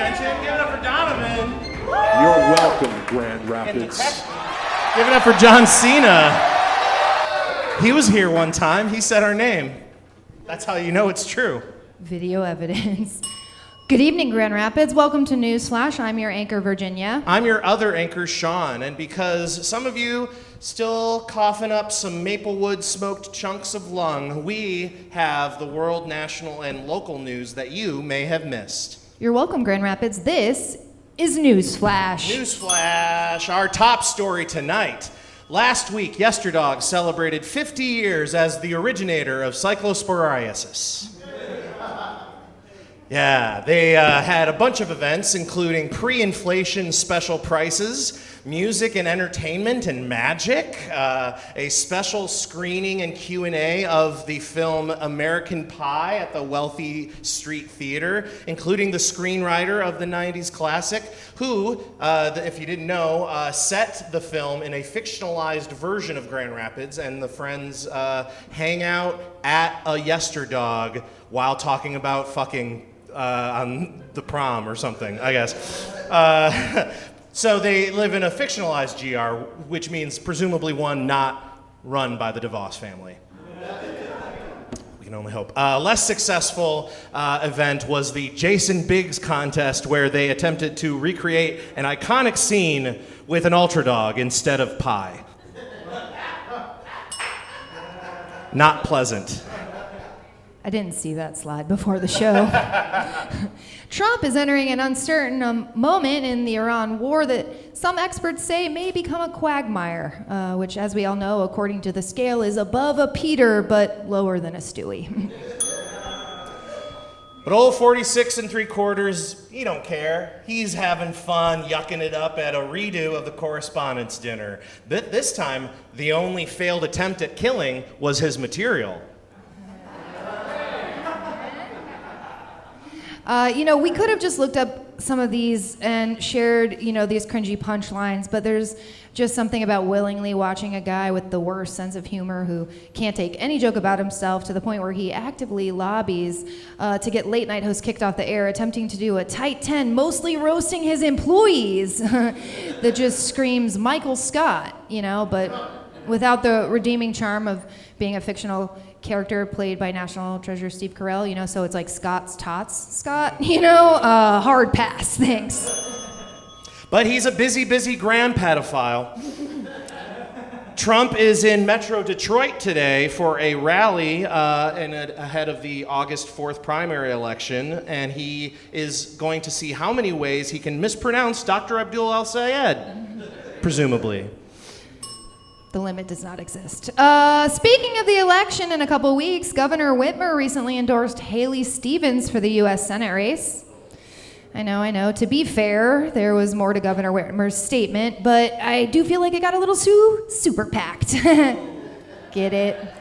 attention. Give it up for Donovan. You're welcome, Grand Rapids. Give it up for John Cena. He was here one time. He said our name. That's how you know it's true. Video evidence. Good evening, Grand Rapids. Welcome to NewsFlash. I'm your anchor, Virginia. I'm your other anchor, Sean. And because some of you still coughing up some Maplewood smoked chunks of lung, we have the world, national, and local news that you may have missed. You're welcome, Grand Rapids. This is NewsFlash. NewsFlash, our top story tonight. Last week, Yesterdog celebrated 50 years as the originator of cyclosporiasis. Yeah, they had a bunch of events, including pre-inflation special prices, music and entertainment and magic, a special screening and Q&A of the film American Pie at the Wealthy Street Theater, including the screenwriter of the 90s classic, who, if you didn't know, set the film in a fictionalized version of Grand Rapids, and the friends hang out at a Yesterdog while talking about fucking on the prom or something, I guess. So they live in a fictionalized GR, which means presumably one not run by the DeVos family. We can only hope. Less successful event was the Jason Biggs contest, where they attempted to recreate an iconic scene with an ultra dog instead of pie. Not pleasant. I didn't see that slide before the show. Trump is entering an uncertain moment in the Iran war that some experts say may become a quagmire, which, as we all know, according to the scale, is above a Peter but lower than a Stewie. But old 46 3/4, he don't care. He's having fun yucking it up at a redo of the Correspondents' Dinner. But this time, the only failed attempt at killing was his material. We could have just looked up some of these and shared, these cringy punchlines, but there's just something about willingly watching a guy with the worst sense of humor who can't take any joke about himself to the point where he actively lobbies to get late night hosts kicked off the air, attempting to do a tight 10, mostly roasting his employees that just screams Michael Scott, but without the redeeming charm of being a fictional character played by National Treasure Steve Carell, so it's like Scott's Tots Scott, hard pass, thanks. But he's a busy gram pedophile. Trump is in Metro Detroit today for a rally ahead of the August 4th primary election, and he is going to see how many ways he can mispronounce Dr. Abdul El-Sayed, presumably. The limit does not exist. Speaking of the election in a couple weeks, Governor Whitmer recently endorsed Haley Stevens for the U.S. Senate race. I know. To be fair, there was more to Governor Whitmer's statement, but I do feel like it got a little super packed. Get it?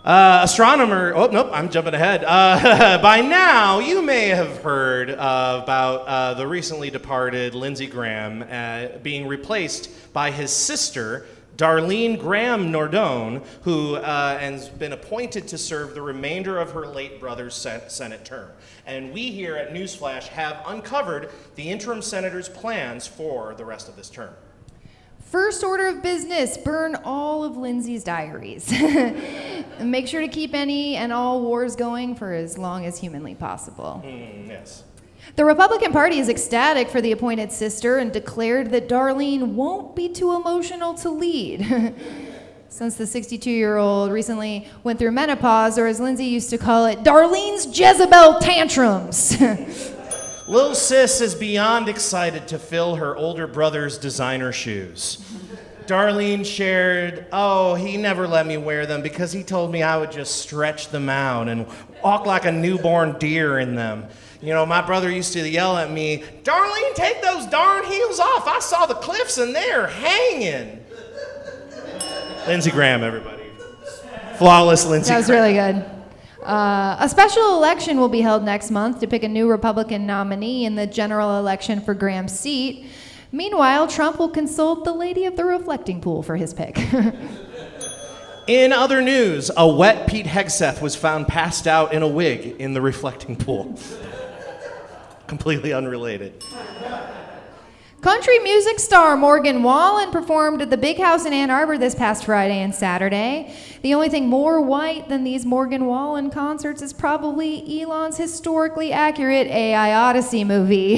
Astronomer, I'm jumping ahead. By now, you may have heard about the recently departed Lindsey Graham being replaced by his sister, Darlene Graham Nordone, who has been appointed to serve the remainder of her late brother's Senate term. And we here at NewsFlash have uncovered the interim senator's plans for the rest of this term. First order of business, burn all of Lindsay's diaries. And make sure to keep any and all wars going for as long as humanly possible. Yes. The Republican Party is ecstatic for the appointed sister and declared that Darlene won't be too emotional to lead. Since the 62-year-old recently went through menopause, or as Lindsay used to call it, Darlene's Jezebel tantrums. Lil Sis is beyond excited to fill her older brother's designer shoes. Darlene shared, he never let me wear them because he told me I would just stretch them out and walk like a newborn deer in them. My brother used to yell at me, Darlene, take those darn heels off. I saw the cliffs and they're hanging. Lindsey Graham, everybody. Flawless Lindsey Graham. That was really good. A special election will be held next month to pick a new Republican nominee in the general election for Graham's seat. Meanwhile, Trump will consult the lady of the reflecting pool for his pick. In other news, a wet Pete Hegseth was found passed out in a wig in the reflecting pool. completely unrelated. Country music star Morgan Wallen performed at the Big House in Ann Arbor this past Friday and Saturday. The only thing more white than these Morgan Wallen concerts is probably Elon's historically accurate AI Odyssey movie.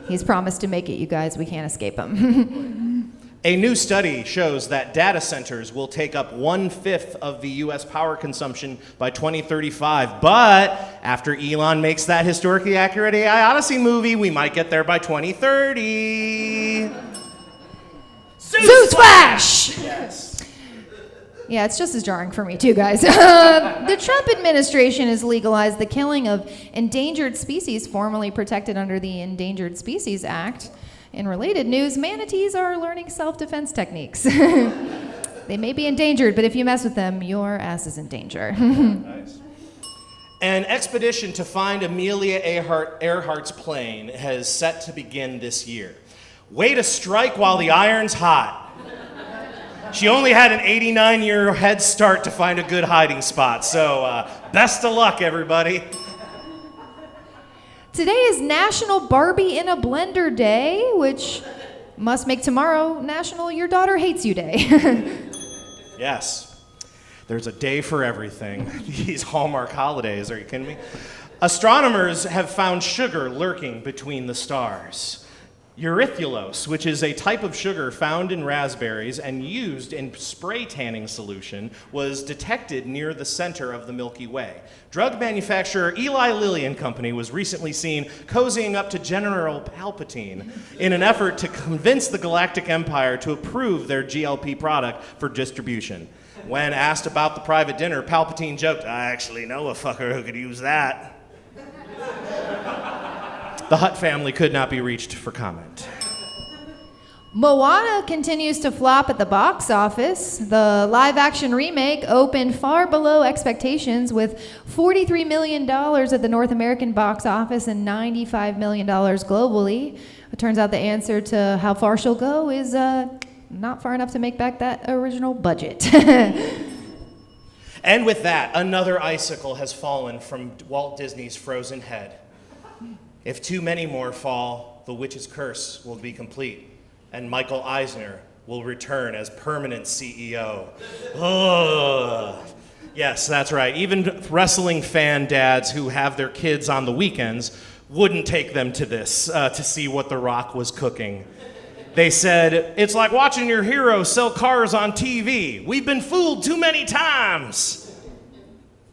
He's promised to make it, you guys. We can't escape him. A new study shows that data centers will take up 1/5 of the U.S. power consumption by 2035. But after Elon makes that historically accurate AI Odyssey movie, we might get there by 2030. NewsFlash! Yes. Yeah, it's just as jarring for me too, guys. The Trump administration has legalized the killing of endangered species formerly protected under the Endangered Species Act. In related news, manatees are learning self-defense techniques. They may be endangered, but if you mess with them, your ass is in danger. Nice. An expedition to find Amelia Earhart's plane has set to begin this year. Way to strike while the iron's hot. She only had an 89-year head start to find a good hiding spot, so best of luck, everybody. Today is National Barbie in a Blender Day, which must make tomorrow National Your Daughter Hates You Day. Yes, there's a day for everything. These Hallmark holidays, are you kidding me? Astronomers have found sugar lurking between the stars. Erythrulose, which is a type of sugar found in raspberries and used in spray tanning solution, was detected near the center of the Milky Way. Drug manufacturer Eli Lilly and Company was recently seen cozying up to General Palpatine in an effort to convince the Galactic Empire to approve their GLP product for distribution. When asked about the private dinner, Palpatine joked, "I actually know a fucker who could use that." The Hutt family could not be reached for comment. Moana continues to flop at the box office. The live-action remake opened far below expectations with $43 million at the North American box office and $95 million globally. It turns out the answer to how far she'll go is not far enough to make back that original budget. And with that, another icicle has fallen from Walt Disney's frozen head. If too many more fall, the witch's curse will be complete, and Michael Eisner will return as permanent CEO. Ugh. Yes, that's right. Even wrestling fan dads who have their kids on the weekends wouldn't take them to this to see what The Rock was cooking. They said, "It's like watching your hero sell cars on TV. We've been fooled too many times."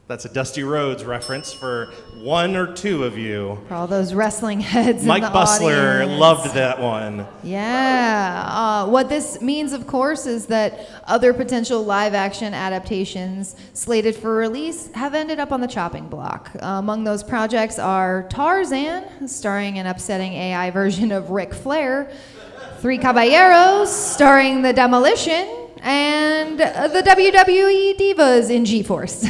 That's a Dusty Rhodes reference for one or two of you. For all those wrestling heads Mike in the Bussler audience. loved that one. Yeah. What this means, of course, is that other potential live-action adaptations slated for release have ended up on the chopping block. Among those projects are Tarzan, starring an upsetting AI version of Ric Flair, Three Caballeros, starring the Demolition, and the WWE Divas in G-Force.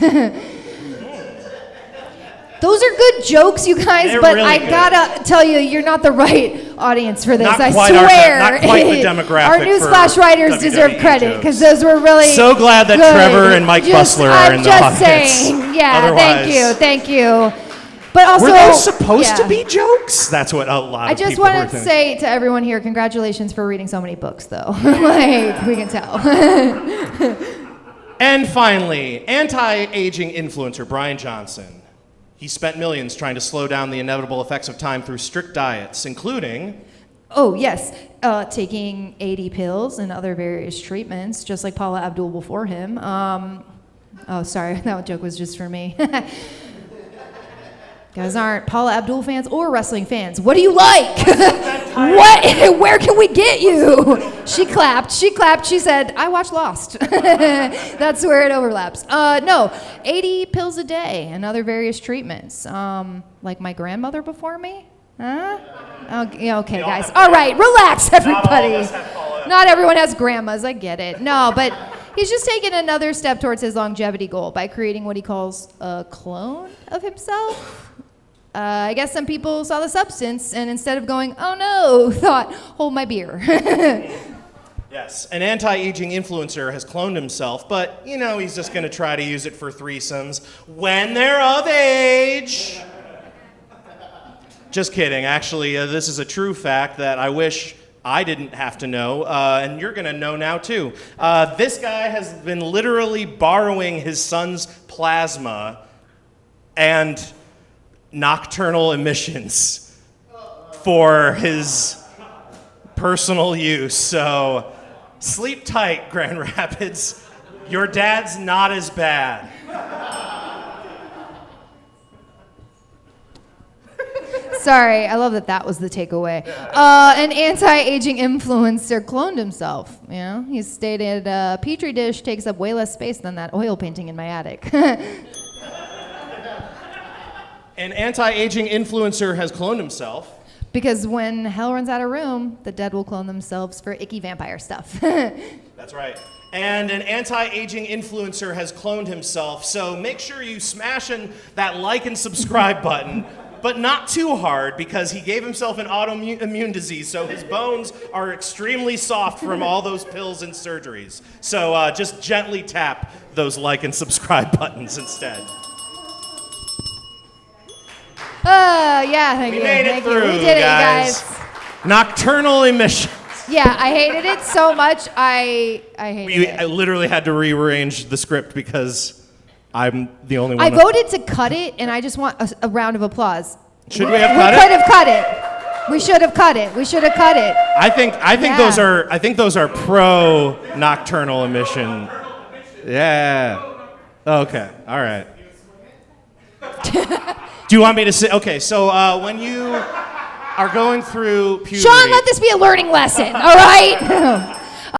Those are good jokes, you guys, They're but really I good. gotta tell you, you're not the right audience for this. Not I quite swear. not quite the demographic Our for NewsFlash writers WWE deserve credit jokes. because those were really. So glad that good. Trevor and Mike Bussler are in the I'm audience. just saying. Yeah, Otherwise- thank you. But also, Were those supposed to yeah. be jokes? That's what a lot I of just people were want to thinking. say to everyone here, congratulations for reading so many books, though. Like, we can tell. And finally, anti-aging influencer Brian Johnson. He spent millions trying to slow down the inevitable effects of time through strict diets, including... Oh, yes. Taking 80 pills and other various treatments, just like Paula Abdul before him. Oh, sorry. That joke was just for me. Guys aren't Paula Abdul fans or wrestling fans. What do you like? What? Where can we get you? She clapped. She said, I watch Lost. That's where it overlaps. No, 80 pills a day and other various treatments. Like my grandmother before me? Huh? Okay, guys. All right, relax, everybody. Not everyone has grandmas. I get it. No, but he's just taken another step towards his longevity goal by creating what he calls a clone of himself. I guess some people saw the substance and instead of going, oh no, thought, hold my beer. Yes, an anti-aging influencer has cloned himself, but, you know, he's just going to try to use it for threesomes when they're of age. Just kidding. Actually, this is a true fact that I wish I didn't have to know, and you're going to know now, too. This guy has been literally borrowing his son's plasma and nocturnal emissions for his personal use. So sleep tight, Grand Rapids. Your dad's not as bad. Sorry, I love that was the takeaway. An anti-aging influencer cloned himself. You know, he stated, "Petri dish takes up way less space than that oil painting in my attic." An anti-aging influencer has cloned himself. Because when hell runs out of room, the dead will clone themselves for icky vampire stuff. That's right. And an anti-aging influencer has cloned himself, so make sure you smashing that like and subscribe button, but not too hard, because he gave himself an autoimmune disease, so his bones are extremely soft from all those pills and surgeries. So just gently tap those like and subscribe buttons instead. Yeah, thank We you. made it Thank through, you. We did it, you guys. Nocturnal emission. Yeah, I hated it so much. I hated I it. literally had to rearrange the script because I'm the only one. I voted to cut it, and I just want a round of applause. Should we have cut We it? could have cut it. We should have cut it. We should have cut it. I think Yeah. those are pro nocturnal emission. Yeah. Okay. All right. Do you want me to say? Okay. So when you are going through puberty, Sean, let this be a learning lesson. All right.